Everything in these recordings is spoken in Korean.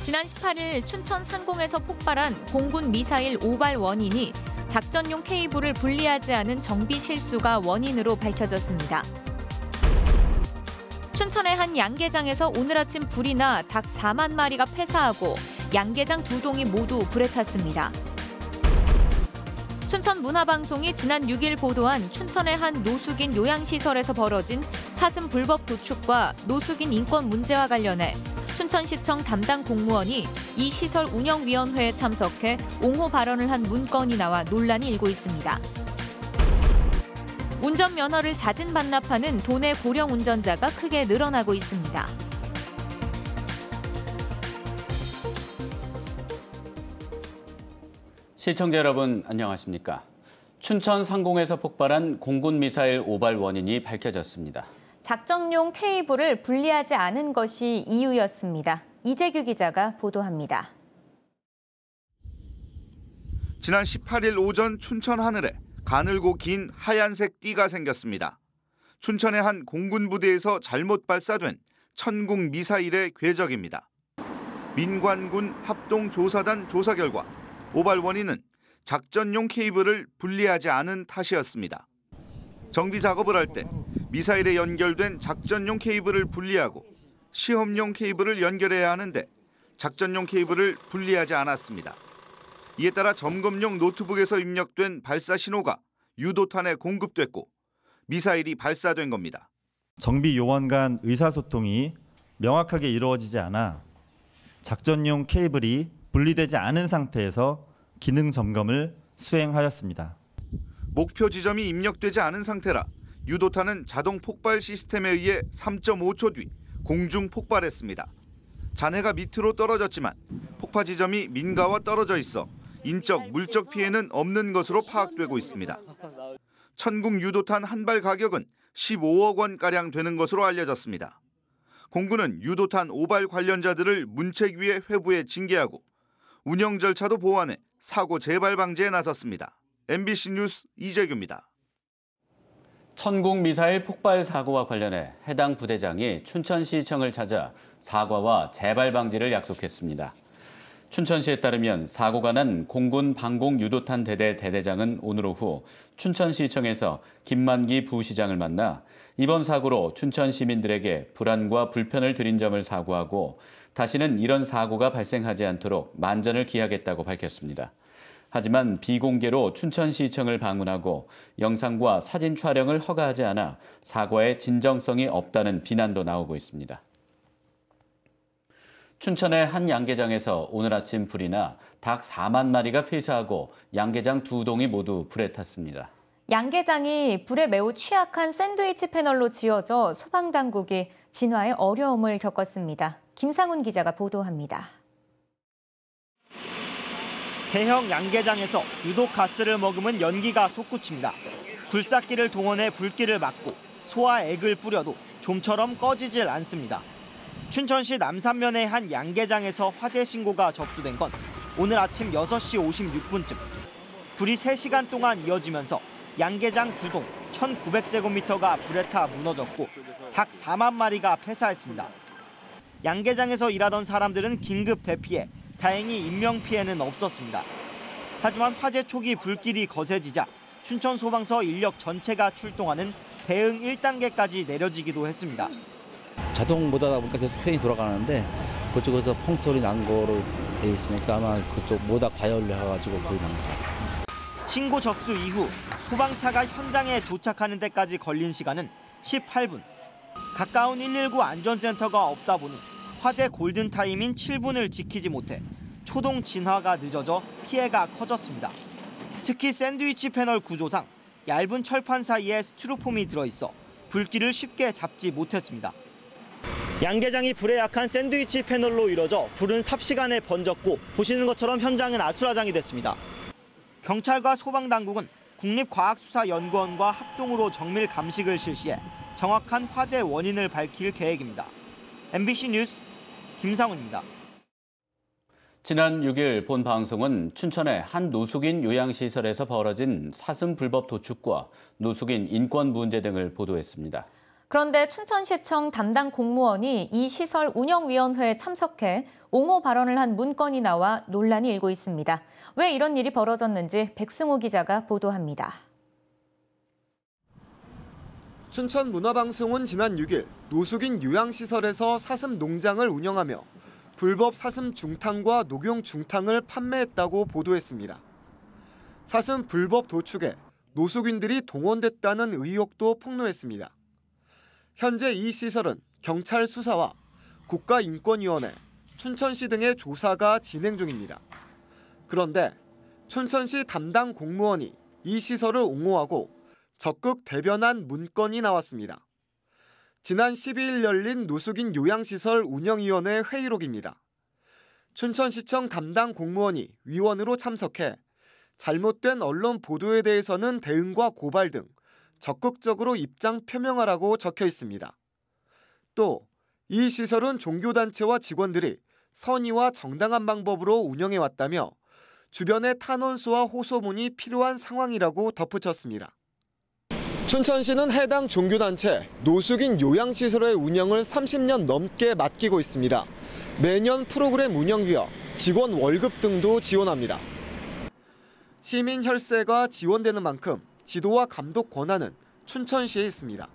지난 18일 춘천 상공에서 폭발한 공군 미사일 오발 원인이 작전용 케이블을 분리하지 않은 정비 실수가 원인으로 밝혀졌습니다. 춘천의 한 양계장에서 오늘 아침 불이 나 닭 4만 마리가 폐사하고 양계장 2동이 모두 불에 탔습니다. 춘천문화방송이 지난 6일 보도한 춘천의 한 노숙인 요양시설에서 벌어진 사슴 불법 도축과 노숙인 인권 문제와 관련해 춘천시청 담당 공무원이 이 시설 운영위원회에 참석해 옹호 발언을 한 문건이 나와 논란이 일고 있습니다. 운전면허를 잦은 반납하는 도내 고령 운전자가 크게 늘어나고 있습니다. 시청자 여러분 안녕하십니까? 춘천 상공에서 폭발한 공군 미사일 오발 원인이 밝혀졌습니다. 작전용 케이블을 분리하지 않은 것이 이유였습니다. 이재규 기자가 보도합니다. 지난 18일 오전 춘천 하늘에 가늘고 긴 하얀색 띠가 생겼습니다. 춘천의 한 공군 부대에서 잘못 발사된 천궁 미사일의 궤적입니다. 민관군 합동조사단 조사 결과 오발 원인은 작전용 케이블을 분리하지 않은 탓이었습니다. 정비 작업을 할 때 미사일에 연결된 작전용 케이블을 분리하고 시험용 케이블을 연결해야 하는데 작전용 케이블을 분리하지 않았습니다. 이에 따라 점검용 노트북에서 입력된 발사 신호가 유도탄에 공급됐고 미사일이 발사된 겁니다. 정비 요원 간 의사소통이 명확하게 이루어지지 않아 작전용 케이블이 분리되지 않은 상태에서 기능 점검을 수행하였습니다. 목표 지점이 입력되지 않은 상태라 유도탄은 자동 폭발 시스템에 의해 3.5초 뒤 공중 폭발했습니다. 잔해가 밑으로 떨어졌지만 폭파 지점이 민가와 떨어져 있어 인적, 물적 피해는 없는 것으로 파악되고 있습니다. 천궁 유도탄 한 발 가격은 15억 원가량 되는 것으로 알려졌습니다. 공군은 유도탄 오발 관련자들을 문책위에 회부해 징계하고 운영 절차도 보완해 사고 재발 방지에 나섰습니다. MBC 뉴스 이재규입니다. 천궁 미사일 폭발 사고와 관련해 해당 부대장이 춘천시청을 찾아 사과와 재발 방지를 약속했습니다. 춘천시에 따르면 사고가 난 공군 방공 유도탄 대대 대대장은 오늘 오후 춘천시청에서 김만기 부시장을 만나 이번 사고로 춘천 시민들에게 불안과 불편을 드린 점을 사과하고 다시는 이런 사고가 발생하지 않도록 만전을 기하겠다고 밝혔습니다. 하지만 비공개로 춘천시청을 방문하고 영상과 사진 촬영을 허가하지 않아 사과에 진정성이 없다는 비난도 나오고 있습니다. 춘천의 한 양계장에서 오늘 아침 불이 나 닭 4만 마리가 폐사하고 양계장 2동이 모두 불에 탔습니다. 양계장이 불에 매우 취약한 샌드위치 패널로 지어져 소방당국이 진화에 어려움을 겪었습니다. 김상훈 기자가 보도합니다. 대형 양계장에서 유독 가스를 머금은 연기가 솟구칩니다. 굴삭기를 동원해 불길을 막고 소와 액을 뿌려도 좀처럼 꺼지질 않습니다. 춘천시 남산면의 한 양계장에서 화재 신고가 접수된 건 오늘 아침 6시 56분쯤. 불이 3시간 동안 이어지면서 양계장 2동 1,900제곱미터가 불에 타 무너졌고 닭 4만 마리가 폐사했습니다. 양계장에서 일하던 사람들은 긴급 대피해 다행히 인명피해는 없었습니다. 하지만 화재 초기 불길이 거세지자 춘천소방서 인력 전체가 출동하는 대응 1단계까지 내려지기도 했습니다. 자동 모드다 보니까 계속 팬이 돌아가는데 그쪽에서 펑소리 난 거로 돼 있으니까 아마 그쪽 모다 과열을 해가지고 불이 난 것 같아요. 신고 접수 이후 소방차가 현장에 도착하는 데까지 걸린 시간은 18분. 가까운 119 안전센터가 없다 보니 화재 골든타임인 7분을 지키지 못해 초동 진화가 늦어져 피해가 커졌습니다. 특히 샌드위치 패널 구조상 얇은 철판 사이에 스티로폼이 들어있어 불길을 쉽게 잡지 못했습니다. 양계장이 불에 약한 샌드위치 패널로 이뤄져 불은 삽시간에 번졌고 보시는 것처럼 현장은 아수라장이 됐습니다. 경찰과 소방당국은 국립과학수사연구원과 합동으로 정밀 감식을 실시해 정확한 화재 원인을 밝힐 계획입니다. MBC 뉴스 김상훈입니다. 지난 6일 본 방송은 춘천의 한 노숙인 요양시설에서 벌어진 사슴 불법 도축과 노숙인 인권 문제 등을 보도했습니다. 그런데 춘천시청 담당 공무원이 이 시설 운영위원회에 참석해 옹호 발언을 한 문건이 나와 논란이 일고 있습니다. 왜 이런 일이 벌어졌는지 백승호 기자가 보도합니다. 춘천문화방송은 지난 6일 노숙인 요양시설에서 사슴 농장을 운영하며 불법 사슴 중탕과 녹용 중탕을 판매했다고 보도했습니다. 사슴 불법 도축에 노숙인들이 동원됐다는 의혹도 폭로했습니다. 현재 이 시설은 경찰 수사와 국가인권위원회, 춘천시 등의 조사가 진행 중입니다. 그런데 춘천시 담당 공무원이 이 시설을 옹호하고 적극 대변한 문건이 나왔습니다. 지난 12일 열린 노숙인 요양시설 운영위원회 회의록입니다. 춘천시청 담당 공무원이 위원으로 참석해 잘못된 언론 보도에 대해서는 대응과 고발 등 적극적으로 입장 표명하라고 적혀 있습니다. 또 이 시설은 종교단체와 직원들이 선의와 정당한 방법으로 운영해왔다며 주변에 탄원서와 호소문이 필요한 상황이라고 덧붙였습니다. 춘천시는 해당 종교단체 노숙인 요양시설의 운영을 30년 넘게 맡기고 있습니다. 매년 프로그램 운영비와 직원 월급 등도 지원합니다. 시민 혈세가 지원되는 만큼 지도와 감독 권한은 춘천시에 있습니다.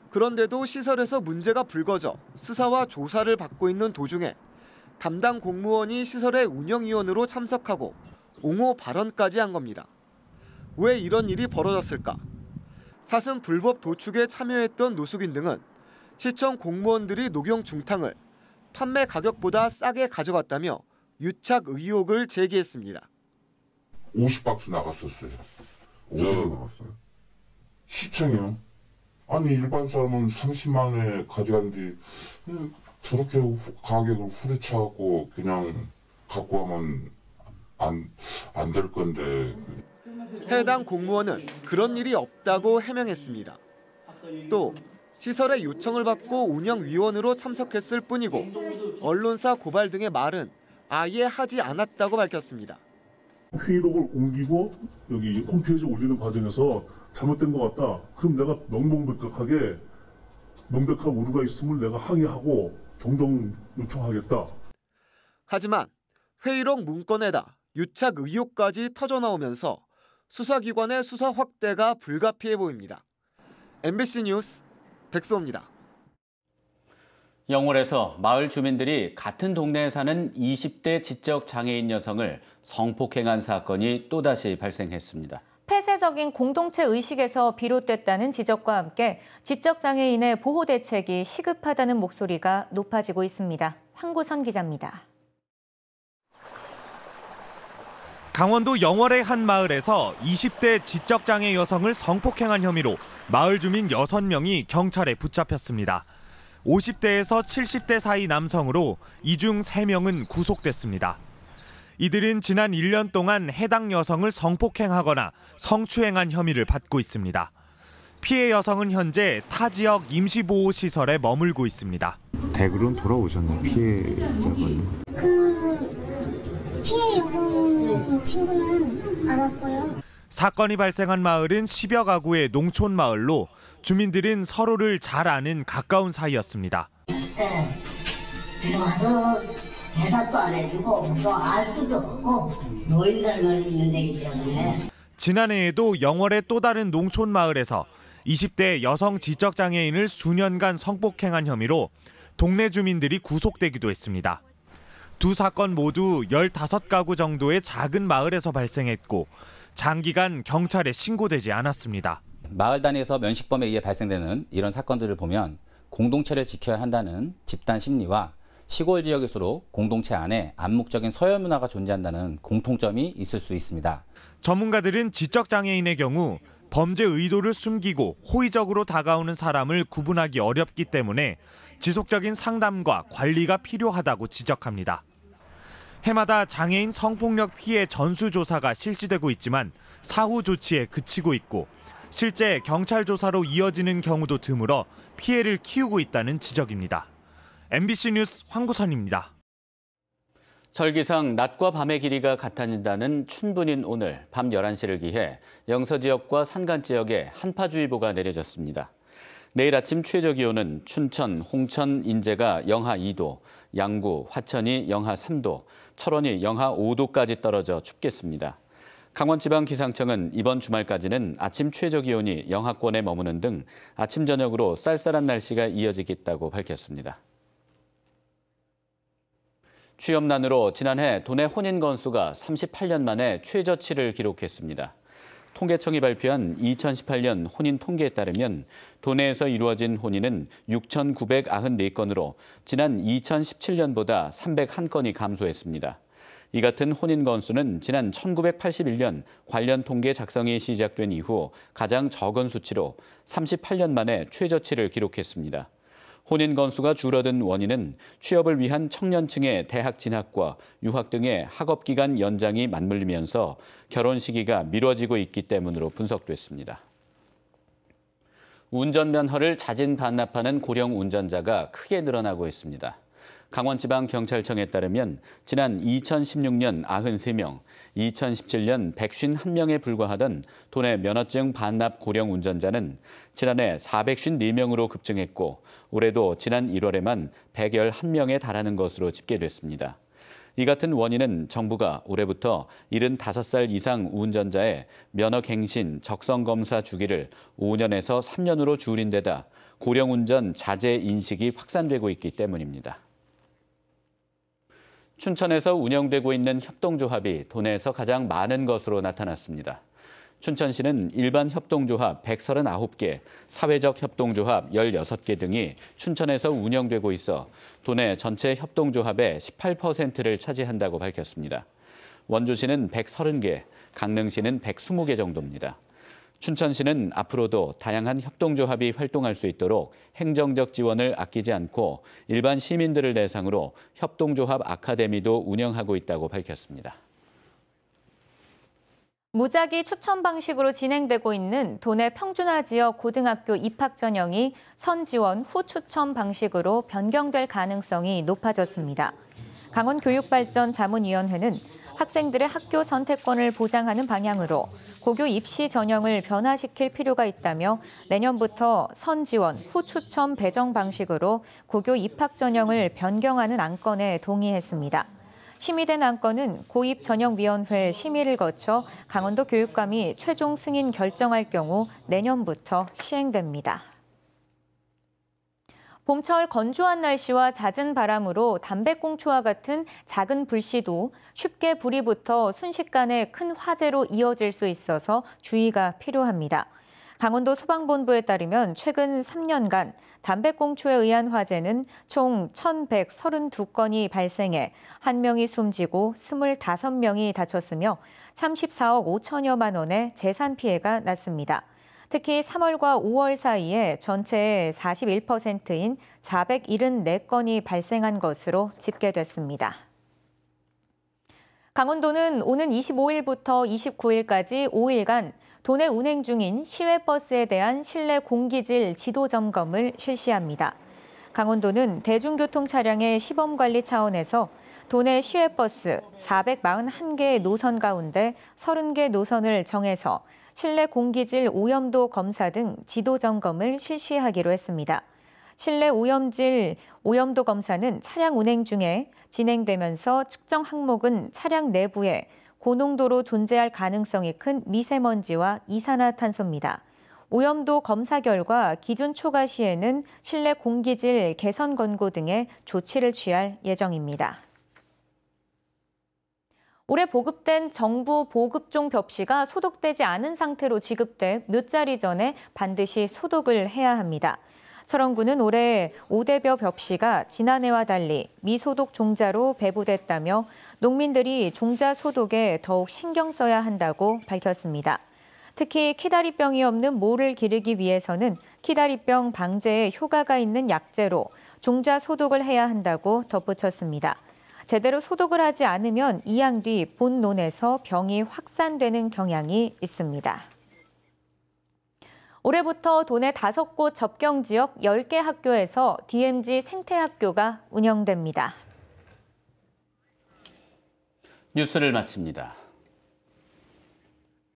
그런데도 시설에서 문제가 불거져 수사와 조사를 받고 있는 도중에 담당 공무원이 시설의 운영위원으로 참석하고 옹호 발언까지 한 겁니다. 왜 이런 일이 벌어졌을까? 사슴 불법 도축에 참여했던 노숙인 등은 시청 공무원들이 녹용 중탕을 판매 가격보다 싸게 가져갔다며 유착 의혹을 제기했습니다. 50박스 나갔었어요. 어디로 나갔어요? 시청이요. 아니 일반 사람은 30만 원에 가져갔는데 저렇게 가격을 후려쳐갖고 그냥 갖고 가면 안 될 건데. 해당 공무원은 그런 일이 없다고 해명했습니다. 또 시설의 요청을 받고 운영위원으로 참석했을 뿐이고 언론사 고발 등의 말은 아예 하지 않았다고 밝혔습니다. 회의록을 옮기고 여기 홈페이지에 올리는 과정에서 잘못된 것 같다. 그럼 내가 명명백백하게 명백한 오류가 있음을 내가 항의하고 정정 요청하겠다. 하지만 회의록 문건에다 유착 의혹까지 터져나오면서 수사기관의 수사 확대가 불가피해 보입니다. MBC 뉴스 백소입니다. 영월에서 마을 주민들이 같은 동네에 사는 20대 지적장애인 여성을 성폭행한 사건이 또다시 발생했습니다. 폐쇄적인 공동체 의식에서 비롯됐다는 지적과 함께 지적장애인의 보호 대책이 시급하다는 목소리가 높아지고 있습니다. 황구선 기자입니다. 강원도 영월의 한 마을에서 20대 지적장애 여성을 성폭행한 혐의로 마을 주민 6명이 경찰에 붙잡혔습니다. 50대에서 70대 사이 남성으로 이 중 3명은 구속됐습니다. 이들은 지난 1년 동안 해당 여성을 성폭행하거나 성추행한 혐의를 받고 있습니다. 피해 여성은 현재 타 지역 임시보호시설에 머물고 있습니다. 댁으로는 돌아오셨나요? 피해자분? 피해 여성 친구는 알았고요. 사건이 발생한 마을은 10여 가구의 농촌 마을로 주민들은 서로를 잘 아는 가까운 사이였습니다. 그때 들어와도 대답도 안 해주고 또 알 수도 없고 노인들만 있는 데이기 때문에. 지난해에도 영월의 또 다른 농촌 마을에서 20대 여성 지적장애인을 수년간 성폭행한 혐의로 동네 주민들이 구속되기도 했습니다. 두 사건 모두 15가구 정도의 작은 마을에서 발생했고 장기간 경찰에 신고되지 않았습니다. 마을 단위에서 면식범에 의해 발생되는 이런 사건들을 보면 공동체를 지켜야 한다는 집단 심리와 시골 지역일수록 공동체 안에 암묵적인 서열 문화가 존재한다는 공통점이 있을 수 있습니다. 전문가들은 지적장애인의 경우 범죄 의도를 숨기고 호의적으로 다가오는 사람을 구분하기 어렵기 때문에 지속적인 상담과 관리가 필요하다고 지적합니다. 해마다 장애인 성폭력 피해 전수조사가 실시되고 있지만 사후 조치에 그치고 있고 실제 경찰 조사로 이어지는 경우도 드물어 피해를 키우고 있다는 지적입니다. MBC 뉴스 황구선입니다. 절기상 낮과 밤의 길이가 같아진다는 춘분인 오늘 밤 11시를 기해 영서 지역과 산간 지역에 한파주의보가 내려졌습니다. 내일 아침 최저 기온은 춘천, 홍천, 인제가 영하 2도, 양구, 화천이 영하 3도, 철원이 영하 5도까지 떨어져 춥겠습니다. 강원지방기상청은 이번 주말까지는 아침 최저 기온이 영하권에 머무는 등 아침 저녁으로 쌀쌀한 날씨가 이어지겠다고 밝혔습니다. 취업난으로 지난해 도내 혼인 건수가 38년 만에 최저치를 기록했습니다. 통계청이 발표한 2018년 혼인 통계에 따르면 도내에서 이루어진 혼인은 6,994건으로 지난 2017년보다 301건이 감소했습니다. 이 같은 혼인 건수는 지난 1981년 관련 통계 작성이 시작된 이후 가장 적은 수치로 38년 만에 최저치를 기록했습니다. 혼인 건수가 줄어든 원인은 취업을 위한 청년층의 대학 진학과 유학 등의 학업 기간 연장이 맞물리면서 결혼 시기가 미뤄지고 있기 때문으로 분석됐습니다. 운전면허를 자진 반납하는 고령 운전자가 크게 늘어나고 있습니다. 강원지방경찰청에 따르면 지난 2016년 93명, 2017년 151명에 불과하던 도내 면허증 반납 고령 운전자는 지난해 454명으로 급증했고 올해도 지난 1월에만 111명에 달하는 것으로 집계됐습니다. 이 같은 원인은 정부가 올해부터 75살 이상 운전자의 면허갱신 적성검사 주기를 5년에서 3년으로 줄인 데다 고령운전 자제 인식이 확산되고 있기 때문입니다. 춘천에서 운영되고 있는 협동조합이 도내에서 가장 많은 것으로 나타났습니다. 춘천시는 일반 협동조합 139개, 사회적 협동조합 16개 등이 춘천에서 운영되고 있어 도내 전체 협동조합의 18%를 차지한다고 밝혔습니다. 원주시는 130개, 강릉시는 120개 정도입니다. 춘천시는 앞으로도 다양한 협동조합이 활동할 수 있도록 행정적 지원을 아끼지 않고 일반 시민들을 대상으로 협동조합 아카데미도 운영하고 있다고 밝혔습니다. 무작위 추천 방식으로 진행되고 있는 도내 평준화 지역 고등학교 입학 전형이 선지원 후 추천 방식으로 변경될 가능성이 높아졌습니다. 강원교육발전자문위원회는 학생들의 학교 선택권을 보장하는 방향으로 고교 입시 전형을 변화시킬 필요가 있다며 내년부터 선지원 후 추천 배정 방식으로 고교 입학 전형을 변경하는 안건에 동의했습니다. 심의된 안건은 고입전형위원회 심의를 거쳐 강원도 교육감이 최종 승인 결정할 경우 내년부터 시행됩니다. 봄철 건조한 날씨와 잦은 바람으로 담배꽁초와 같은 작은 불씨도 쉽게 불이 붙어 순식간에 큰 화재로 이어질 수 있어서 주의가 필요합니다. 강원도 소방본부에 따르면 최근 3년간 담배꽁초에 의한 화재는 총 1,132건이 발생해 1명이 숨지고 25명이 다쳤으며 34억 5천여만 원의 재산 피해가 났습니다. 특히 3월과 5월 사이에 전체의 41%인 474건이 발생한 것으로 집계됐습니다. 강원도는 오는 25일부터 29일까지 5일간 도내 운행 중인 시외버스에 대한 실내 공기질 지도 점검을 실시합니다. 강원도는 대중교통 차량의 시범관리 차원에서 도내 시외버스 441개의 노선 가운데 30개 노선을 정해서 실내 공기질 오염도 검사 등 지도 점검을 실시하기로 했습니다. 실내 오염도 검사는 차량 운행 중에 진행되면서 측정 항목은 차량 내부에 고농도로 존재할 가능성이 큰 미세먼지와 이산화탄소입니다. 오염도 검사 결과 기준 초과 시에는 실내 공기질 개선 권고 등의 조치를 취할 예정입니다. 올해 보급된 정부 보급종 벽시가 소독되지 않은 상태로 지급돼 몇 자리 전에 반드시 소독을 해야 합니다. 철원구는 올해 5대벼 벽시가 지난해와 달리 미소독 종자로 배부됐다며 농민들이 종자 소독에 더욱 신경 써야 한다고 밝혔습니다. 특히 키다리병이 없는 모를 기르기 위해서는 키다리병 방제에 효과가 있는 약재로 종자 소독을 해야 한다고 덧붙였습니다. 제대로 소독을 하지 않으면 이양 뒤 본논에서 병이 확산되는 경향이 있습니다. 올해부터 도내 5곳 접경 지역 10개 학교에서 DMZ 생태학교가 운영됩니다. 뉴스를 마칩니다.